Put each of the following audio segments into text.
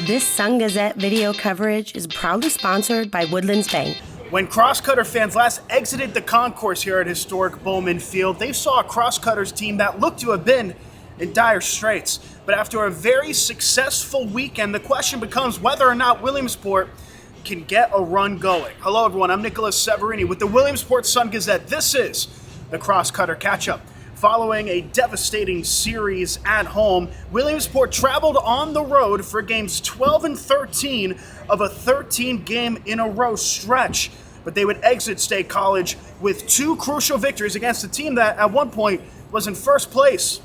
This Sun-Gazette video coverage is proudly sponsored by Woodlands Bank. When Crosscutter fans last exited the concourse here at historic Bowman Field, they saw a Crosscutters team that looked to have been in dire straits. But after a very successful weekend, the question becomes whether or not Williamsport can get a run going. Hello everyone, I'm Nicolas Severini with the Williamsport Sun-Gazette. This is the Crosscutter Catch-Up. Following a devastating series at home, Williamsport traveled on the road for games 12 and 13 of a 13-game-in-a-row stretch. But they would exit State College with two crucial victories against a team that at one point was in first place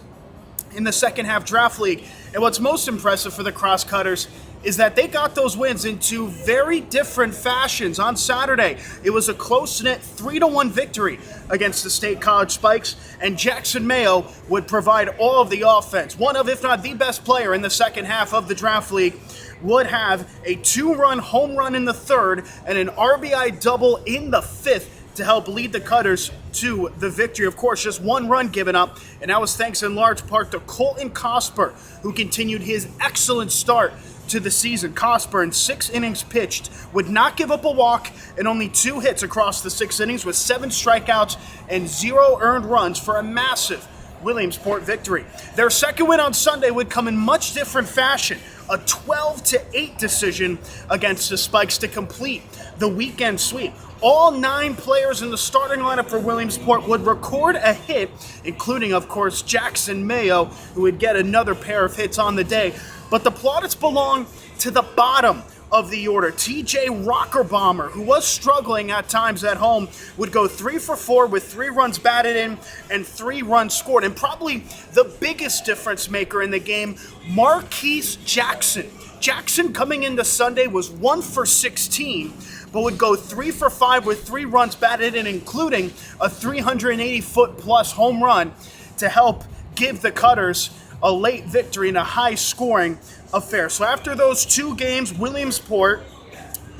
in the second half draft league. And what's most impressive for the Crosscutters is that they got those wins in two very different fashions. On Saturday, it was a close-knit 3-1 victory against the State College Spikes, and Jackson Mayo would provide all of the offense. One of, if not the best player in the second half of the draft league, would have a 2-run home run in the third and an RBI double in the fifth to help lead the Cutters to the victory. Of course, just one run given up, and that was thanks in large part to Colton Cosper, who continued his excellent start to the season. Cosper, in 6 innings pitched, would not give up a walk and only 2 hits across the 6 innings with 7 strikeouts and 0 earned runs for a massive Williamsport victory. Their second win on Sunday would come in much different fashion. A 12-8 decision against the Spikes to complete the weekend sweep. All 9 players in the starting lineup for Williamsport would record a hit, including, of course, Jackson Mayo, who would get another pair of hits on the day. But the plaudits belong to the bottom of the order. TJ Rockerbomber, who was struggling at times at home, would go 3 for 4 with 3 runs batted in and 3 runs scored. And probably the biggest difference maker in the game, Marquise Jackson. Jackson, coming into Sunday, was 1 for 16, but would go 3 for 5 with 3 runs batted in, including a 380-foot-plus home run to help give the Cutters a late victory in a high-scoring affair. So after those 2 games, Williamsport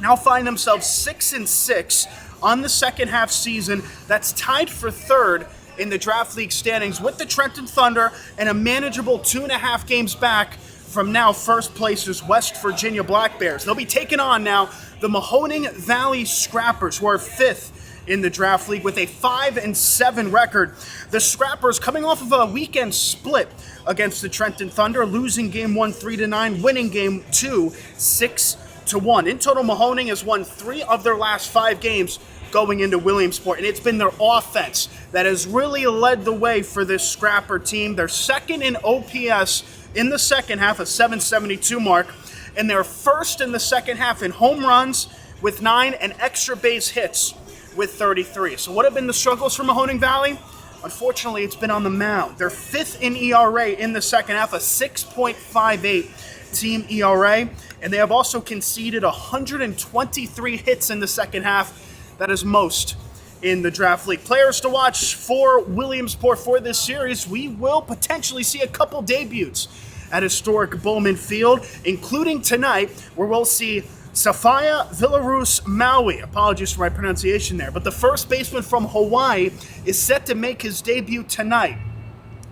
now find themselves 6-6 on the second half season. That's tied for third in the draft league standings with the Trenton Thunder and a manageable 2.5 games back from now first place's West Virginia Black Bears. They'll be taking on now the Mahoning Valley Scrappers, who are 5th in the draft league with a 5-7 record. The Scrappers coming off of a weekend split against the Trenton Thunder, losing game 1 3-9, winning game 2 6-1. In total, Mahoning has won 3 of their last 5 games going into Williamsport, and it's been their offense that has really led the way for this Scrapper team. They're second in OPS in the second half, a 772 mark, and they're first in the second half in home runs with 9 and extra base hits with 33. So what have been the struggles for Mahoning Valley? Unfortunately, it's been on the mound. They're 5th in ERA in the second half, a 6.58 team ERA, and they have also conceded 123 hits in the second half. That is most in the draft league. Players to watch for Williamsport for this series: we will potentially see a couple debuts at historic Bowman Field, including tonight, where we'll see Safaya Villarus Maui. Apologies for my pronunciation there. But the first baseman from Hawaii is set to make his debut tonight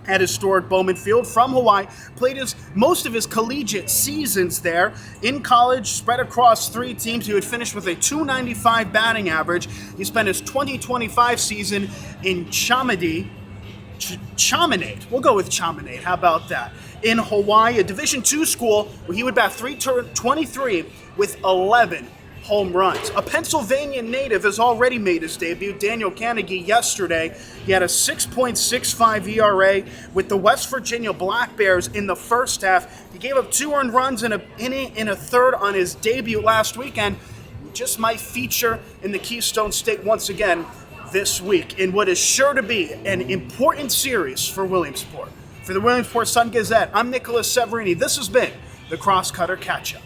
at historic Bowman Field from Hawaii. Played most of his collegiate seasons there. In college, spread across 3 teams, he would finish with a .295 batting average. He spent his 2025 season in Chaminade. We'll go with Chaminade. How about that? In Hawaii, a Division II school where he would bat .323 with 11 home runs. A Pennsylvania native has already made his debut, Daniel Carnegie, yesterday. He had a 6.65 ERA with the West Virginia Black Bears in the first half. He gave up 2 earned runs in a inning in a third on his debut last weekend. He just might feature in the Keystone State once again this week in what is sure to be an important series for Williamsport. For the Williamsport Sun-Gazette, I'm Nicolas Severini. This has been the Crosscutter Catch-Up.